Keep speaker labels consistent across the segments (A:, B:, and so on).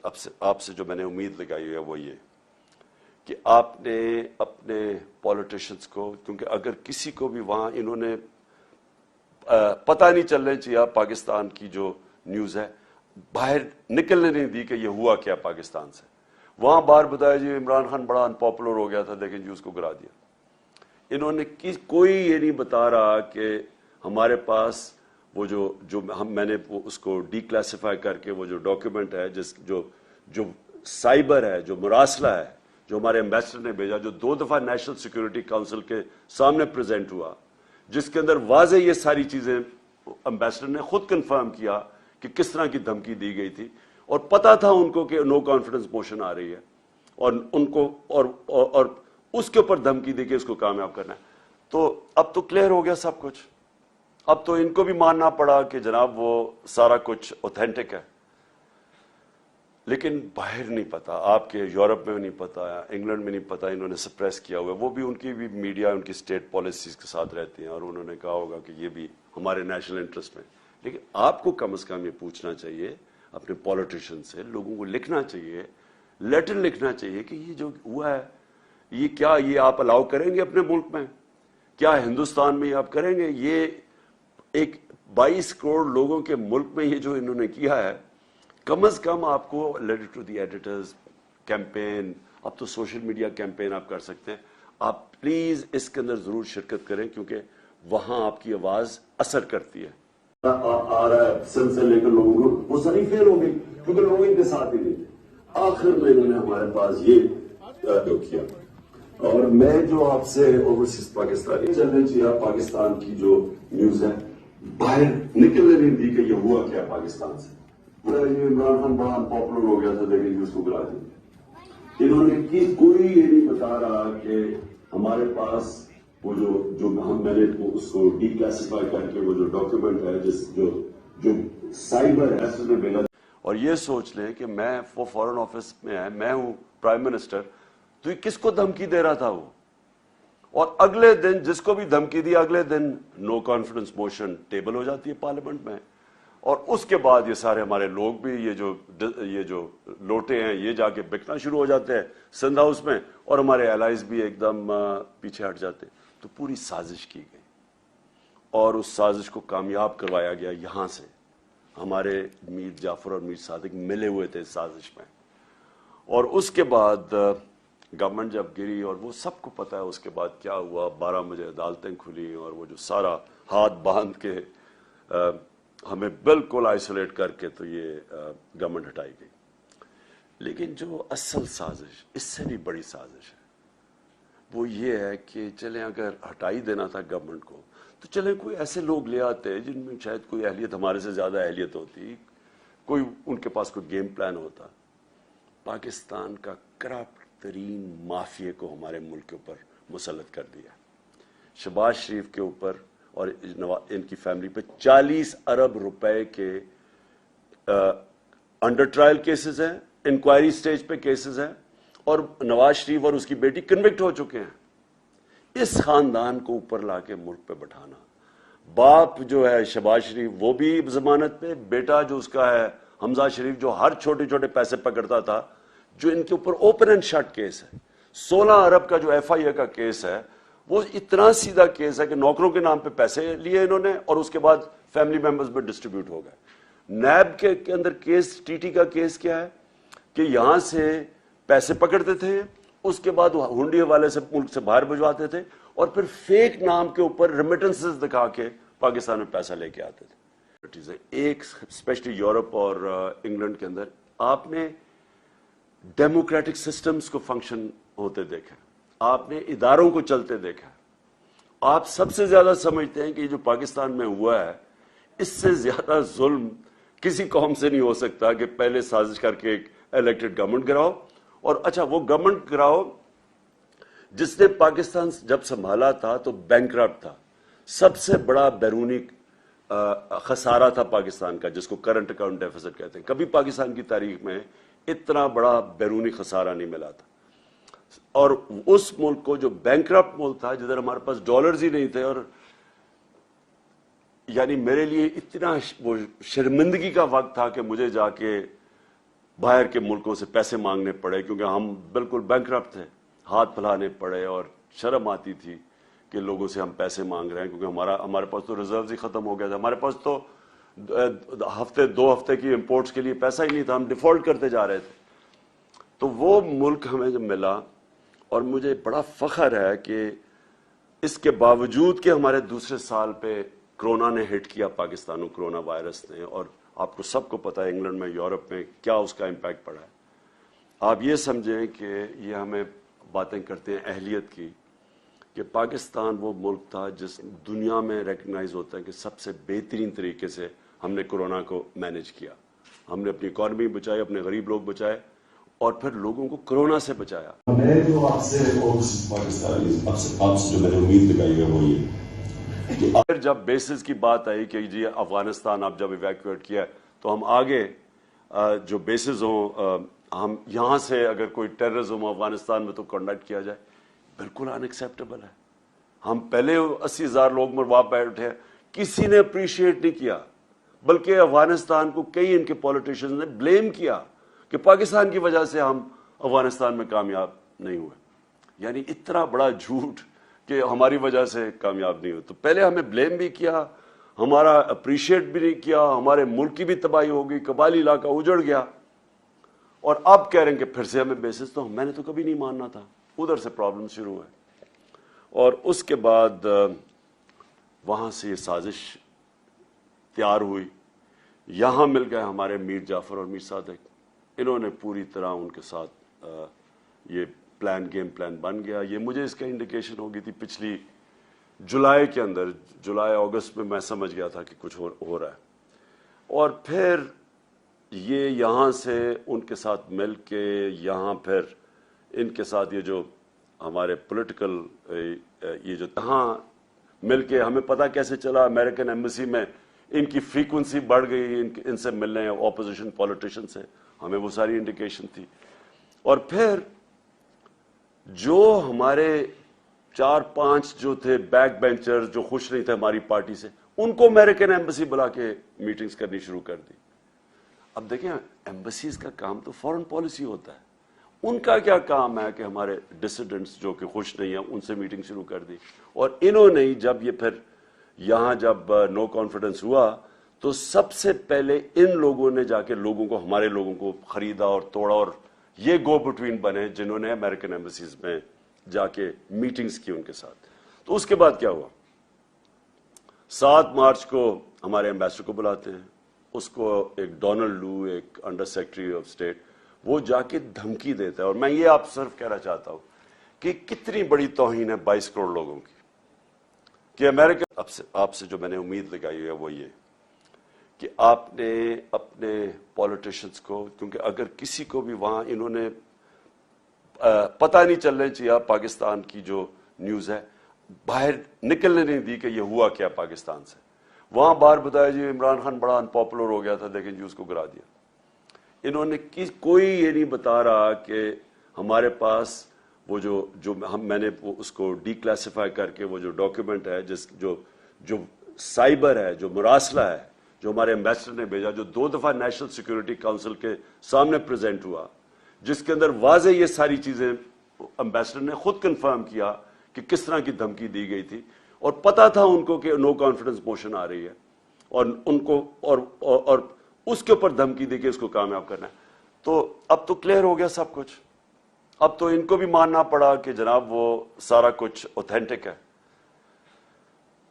A: آپ سے جو میں نے امید لگائی ہے وہ یہ کہ آپ نے اپنے پولیٹیشنز کو، کیونکہ اگر کسی کو بھی وہاں انہوں نے پتہ نہیں چلنا چاہیے پاکستان کی جو نیوز ہے، باہر نکلنے نہیں دی کہ یہ ہوا کیا پاکستان سے. وہاں باہر بتایا جی عمران خان بڑا ان پاپولر ہو گیا تھا لیکن جی اس کو گرا دیا. انہوں نے کوئی یہ نہیں بتا رہا کہ ہمارے پاس وہ جو میں نے اس کو ڈی کلاسیفائی کر کے وہ جو ڈاکیومنٹ ہے جو سائبر ہے، جو مراسلہ ہے، جو ہمارے ایمبیسڈر نے بھیجا، جو 2 دفعہ نیشنل سیکورٹی کونسل کے سامنے پریزنٹ ہوا، جس کے اندر واضح یہ ساری چیزیں ایمبیسڈر نے خود کنفرم کیا کہ کس طرح کی دھمکی دی گئی تھی، اور پتا تھا ان کو کہ نو کانفیڈنس موشن آ رہی ہے، اور ان کو اور اس کے اوپر دھمکی دی کہ اس کو کامیاب کرنا ہے. تو اب تو کلیئر ہو گیا سب کچھ. اب تو ان کو بھی ماننا پڑا کہ جناب وہ سارا کچھ اوتھینٹک ہے، لیکن باہر نہیں پتا، آپ کے یورپ میں نہیں پتا، انگلینڈ میں نہیں پتا، انہوں نے سپریس کیا ہوا ہے. وہ بھی ان کی بھی میڈیا ان کی اسٹیٹ پالیسیز کے ساتھ رہتی ہیں، اور انہوں نے کہا ہوگا کہ یہ بھی ہمارے نیشنل انٹرسٹ میں. لیکن آپ کو کم از کم یہ پوچھنا چاہیے اپنے پولیٹیشین سے، لوگوں کو لکھنا چاہیے، لیٹر لکھنا چاہیے کہ یہ جو ہوا ہے یہ کیا یہ آپ الاؤ کریں گے اپنے ملک میں؟ کیا ہندوستان میں آپ کریں گے؟ یہ ایک 22 کروڑ لوگوں کے ملک میں یہ جو انہوں نے کیا ہے، کم از کم آپ کو letter to the editors campaign, اب تو سوشل میڈیا کیمپین آپ کر سکتے ہیں. آپ پلیز اس کے اندر ضرور شرکت کریں، کیونکہ وہاں آپ کی آواز اثر کرتی ہے.
B: آ رہا ہے سن سے لے کر لوگوں کو وہ ساری فیل ہو گئی، کیونکہ لوگ ان کے ساتھ ہی نہیں تھے. آخر میں انہوں نے ہمارے پاس یہ کیا. اور میں جو آپ سے اوورسیز پاکستانی چلنے چاہیے پاکستان کی جو نیوز ہے باہر نکلنے نہیں دی کہ یہ ہوا کیا پاکستان سے. عمران خان بڑا پاپولر ہو گیا تھا لیکن اس کو گرا دیا. انہوں نے کوئی یہ نہیں بتا رہا کہ ہمارے پاس وہ جو میں نے اس کو ڈی کلاسیفائی کر کے وہ جو ڈاکیومنٹ ہے جو سائبر ہے نے بھیجا.
A: اور یہ سوچ لیں کہ میں وہ فارن آفس میں ہے، میں ہوں پرائم منسٹر، تو یہ کس کو دھمکی دے رہا تھا وہ؟ اور اگلے دن جس کو بھی دھمکی دی، اگلے دن نو کانفیڈنس موشن ٹیبل ہو جاتی ہے پارلیمنٹ میں. اور اس کے بعد یہ سارے ہمارے لوگ بھی یہ جو لوٹے ہیں یہ جا کے بکنا شروع ہو جاتے ہیں سندھ ہاؤس میں، اور ہمارے الائز بھی ایک دم پیچھے ہٹ جاتے ہیں. تو پوری سازش کی گئی اور اس سازش کو کامیاب کروایا گیا. یہاں سے ہمارے میر جعفر اور میر صادق ملے ہوئے تھے سازش میں. اور اس کے بعد گورنمنٹ جب گری، اور وہ سب کو پتا ہے اس کے بعد کیا ہوا، 12 بجے عدالتیں کھلی، اور وہ جو سارا ہاتھ باندھ کے ہمیں بالکل آئسولیٹ کر کے تو یہ گورنمنٹ ہٹائی گئی. لیکن جو اصل سازش، اس سے بھی بڑی سازش ہے، وہ یہ ہے کہ چلیں اگر ہٹائی دینا تھا گورنمنٹ کو تو چلیں کوئی ایسے لوگ لے آتے جن میں شاید کوئی اہلیت ہمارے سے زیادہ اہلیت ہوتی، کوئی ان کے پاس کوئی گیم پلان ہوتا. پاکستان کا کرپٹ ترین مافیا کو ہمارے ملک کے اوپر مسلط کر دیا. شہباز شریف کے اوپر اور ان کی فیملی پہ 40 ارب روپے کے انڈر ٹرائل کیسز ہیں، انکوائری سٹیج پہ کیسز ہیں، اور نواز شریف اور اس کی بیٹی کنوکٹ ہو چکے ہیں. اس خاندان کو اوپر لا کے ملک پہ بٹھانا، باپ جو ہے شہباز شریف وہ بھی ضمانت پہ، بیٹا جو اس کا ہے حمزہ شریف جو ہر چھوٹے چھوٹے پیسے پکڑتا تھا، جو ان کے اوپر اوپن اینڈ شٹ کیس ہے. 16 ارب کا جو ایف آئی اے کا کیس ہے وہ اتنا سیدھا کیس ہے کہ نوکروں کے نام پہ پیسے لیے انہوں نے اور اس کے بعد فیملی ممبرز میں ڈسٹریبیوٹ ہو گئے. نیب کے اندر کیس، ٹی ٹی کا کیس کیا ہے کہ یہاں سے پیسے پکڑتے تھے، اس کے بعد ہنڈی حوالے سے ملک سے باہر بھجواتے تھے، اور پھر فیک نام کے اوپر ریمیٹنسز دکھا کے پاکستان میں پیسہ لے کے آتے تھے. ایک اسپیشلی یورپ اور انگلینڈ کے اندر آپ نے ڈیموکریٹک سسٹمز کو فنکشن ہوتے دیکھا، آپ نے اداروں کو چلتے دیکھا. آپ سب سے زیادہ سمجھتے ہیں کہ جو پاکستان میں ہوا ہے اس سے زیادہ ظلم کسی قوم سے نہیں ہو سکتا کہ پہلے سازش کر کے ایک الیکٹڈ گورنمنٹ گراؤ، اور اچھا وہ گورنمنٹ گراؤ جس نے پاکستان جب سنبھالا تھا تو بینکرپٹ تھا، سب سے بڑا بیرونی خسارہ تھا پاکستان کا، جس کو کرنٹ اکاؤنٹ ڈیفیسٹ کہتے ہیں. کبھی پاکستان کی تاریخ میں اتنا بڑا بیرونی خسارہ نہیں ملا تھا. اور اس ملک کو جو بینکرپٹ ملک تھا، جدھر ہمارے پاس ڈالرز ہی نہیں تھے، اور یعنی میرے لیے اتنا وہ شرمندگی کا وقت تھا کہ مجھے جا کے باہر کے ملکوں سے پیسے مانگنے پڑے کیونکہ ہم بالکل بینکرپٹ تھے, ہاتھ پھیلانے پڑے اور شرم آتی تھی کہ لوگوں سے ہم پیسے مانگ رہے ہیں کیونکہ ہمارے پاس تو ریزروز ہی ختم ہو گیا تھا, ہمارے پاس تو دو ہفتے کی امپورٹس کے لیے پیسہ ہی نہیں تھا, ہم ڈیفالٹ کرتے جا رہے تھے. تو وہ ملک ہمیں جب ملا, اور مجھے بڑا فخر ہے کہ اس کے باوجود کہ ہمارے دوسرے سال پہ کرونا نے ہٹ کیا پاکستان کو, کرونا وائرس نے, اور آپ کو سب کو پتا ہے انگلینڈ میں, یورپ میں کیا اس کا امپیکٹ پڑا ہے. آپ یہ سمجھیں کہ یہ ہمیں باتیں کرتے ہیں اہلیت کی, کہ پاکستان وہ ملک تھا جس دنیا میں ریکگنائز ہوتا ہے کہ سب سے بہترین طریقے سے ہم نے کرونا کو مینج کیا. ہم نے اپنی اکانومی بچائی, اپنے غریب لوگ بچائے, اور پھر لوگوں کو کرونا سے بچایا.
B: میں جو آپ سے پاکستانی آپ سے جو میں نے امید لگائی ہے وہ یہ,
A: پھر جب بیسز کی بات آئی کہ جی افغانستان آپ جب ایویکویٹ کیا تو ہم آگے جو بیسز ہوں, ہم یہاں سے اگر کوئی ٹیررزم افغانستان میں تو کنڈکٹ کیا جائے, بالکل ان ایکسیپٹیبل ہے. ہم پہلے 80,000 لوگ مروا بیٹھے, کسی نے اپریشیٹ نہیں کیا, بلکہ افغانستان کو کئی ان کے پولیٹیشنز نے بلیم کیا کہ پاکستان کی وجہ سے ہم افغانستان میں کامیاب نہیں ہوئے. یعنی اتنا بڑا جھوٹ کہ ہماری وجہ سے کامیاب نہیں ہوئے. تو پہلے ہمیں بلیم بھی کیا, ہمارا اپریشیٹ بھی نہیں کیا, ہمارے ملک کی بھی تباہی ہو گئی, قبائلی علاقہ اجڑ گیا, اور اب کہہ رہے ہیں کہ پھر سے ہمیں بیسس. تو میں نے تو کبھی نہیں ماننا تھا. ادھر سے پرابلم شروع ہوئے, اور اس کے بعد وہاں سے یہ سازش تیار ہوئی. یہاں مل گئے ہمارے میر جعفر اور میر صادق, انہوں نے پوری طرح ان کے ساتھ یہ گیم پلان بن گیا. یہ مجھے اس کا انڈیکیشن ہو گئی تھی پچھلی جولائی کے اندر, جولائی اگست میں سمجھ گیا تھا کہ کچھ ہو رہا ہے. اور پھر یہ یہاں سے ان کے ساتھ مل کے, یہاں پھر ان کے ساتھ یہ جو ہمارے پولیٹیکل یہ جو یہاں مل کے ہمیں پتہ کیسے چلا, امریکن ایمبیسی میں ان کی فریکوینسی بڑھ گئی, ان سے ملنے اپوزیشن پولیٹیشن سے, ہمیں وہ ساری انڈیکیشن تھی. اور پھر جو ہمارے 4-5 جو تھے بیک بینچر جو خوش نہیں تھے ہماری پارٹی سے, ان کو امریکن ایمبیسی بلا کے میٹنگز کرنی شروع کر دی. اب دیکھیں ایمبیسیز کا کام تو فورن پالیسی ہوتا ہے, ان کا کیا کام ہے کہ ہمارے ڈسیڈنٹس جو کہ خوش نہیں ہیں ان سے میٹنگ شروع کر دی. اور انہوں نے جب یہ پھر یہاں جب نو کانفیڈنس ہوا تو سب سے پہلے ان لوگوں نے جا کے لوگوں کو, ہمارے لوگوں کو خریدا اور توڑا, اور یہ گو بٹوین بنے جنہوں نے امریکن ایمبیسیز میں جا کے میٹنگز کی ان کے ساتھ. تو اس کے بعد کیا ہوا, 7 مارچ کو ہمارے ایمبیسڈر کو بلاتے ہیں, اس کو ایک ڈونلڈ لو, ایک انڈر سیکرٹری آف اسٹیٹ, وہ جا کے دھمکی دیتا ہے. اور میں یہ آپ صرف کہنا چاہتا ہوں کہ کتنی بڑی توہین ہے 22 کروڑ لوگوں کی, کہ امریکہ آپ سے جو میں نے امید لگائی ہے وہ یہ کہ آپ نے اپنے پولیٹیشنز کو, کیونکہ اگر کسی کو بھی وہاں انہوں نے پتہ نہیں چلنے چاہیے پاکستان کی جو نیوز ہے, باہر نکلنے نہیں دی کہ یہ ہوا کیا پاکستان سے. وہاں باہر بتایا جی عمران خان بڑا ان پاپولر ہو گیا تھا, دیکھیں جی اس کو گرا دیا. انہوں نے کوئی یہ نہیں بتا رہا کہ ہمارے پاس وہ جو میں نے اس کو ڈی کلاسیفائی کر کے وہ جو ڈاکیومنٹ ہے جو سائبر ہے, جو مراسلہ ہے, جو ہمارے ایمبیسڈر نے بھیجا, جو 2 دفعہ نیشنل سیکیورٹی کاؤنسل کے سامنے پریزنٹ ہوا, جس کے اندر واضح یہ ساری چیزیں ایمبیسڈر نے خود کنفرم کیا کہ کس طرح کی دھمکی دی گئی تھی, اور پتا تھا ان کو کہ نو کانفیڈنس موشن آ رہی ہے, اور ان کو اور اس کے اوپر دھمکی دی کہ اس کو کامیاب کرنا ہے. تو اب تو کلیئر ہو گیا سب کچھ. اب تو ان کو بھی ماننا پڑا کہ جناب وہ سارا کچھ اوتھینٹک ہے.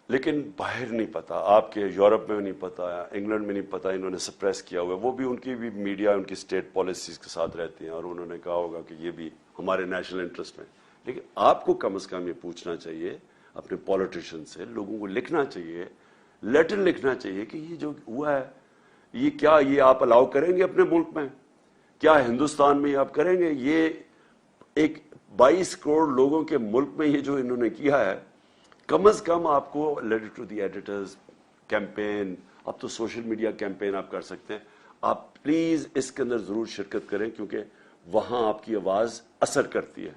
A: لیکن باہر نہیں پتا, آپ کے یورپ میں نہیں پتا, انگلینڈ میں نہیں پتا, انہوں نے سپریس کیا ہوا ہے. وہ بھی ان کی بھی میڈیا ان کی اسٹیٹ پالیسیز کے ساتھ رہتی ہیں, اور انہوں نے کہا ہوگا کہ یہ بھی ہمارے نیشنل انٹرسٹ میں. لیکن آپ کو کم از کم یہ پوچھنا چاہیے اپنے پولیٹیشین سے, لوگوں کو لکھنا چاہیے, لیٹر لکھنا چاہیے کہ یہ جو ہوا ہے یہ کیا یہ آپ الاؤ کریں گے اپنے ملک میں, کیا ہندوستان میں آپ کریں گے؟ یہ ایک 22 کروڑ لوگوں کے ملک میں یہ جو انہوں نے کیا ہے, کم از کم آپ کو letter to the editors campaign, اب تو سوشل میڈیا کیمپین آپ کر سکتے ہیں. آپ پلیز اس کے اندر ضرور شرکت کریں, کیونکہ وہاں آپ کی آواز اثر کرتی ہے.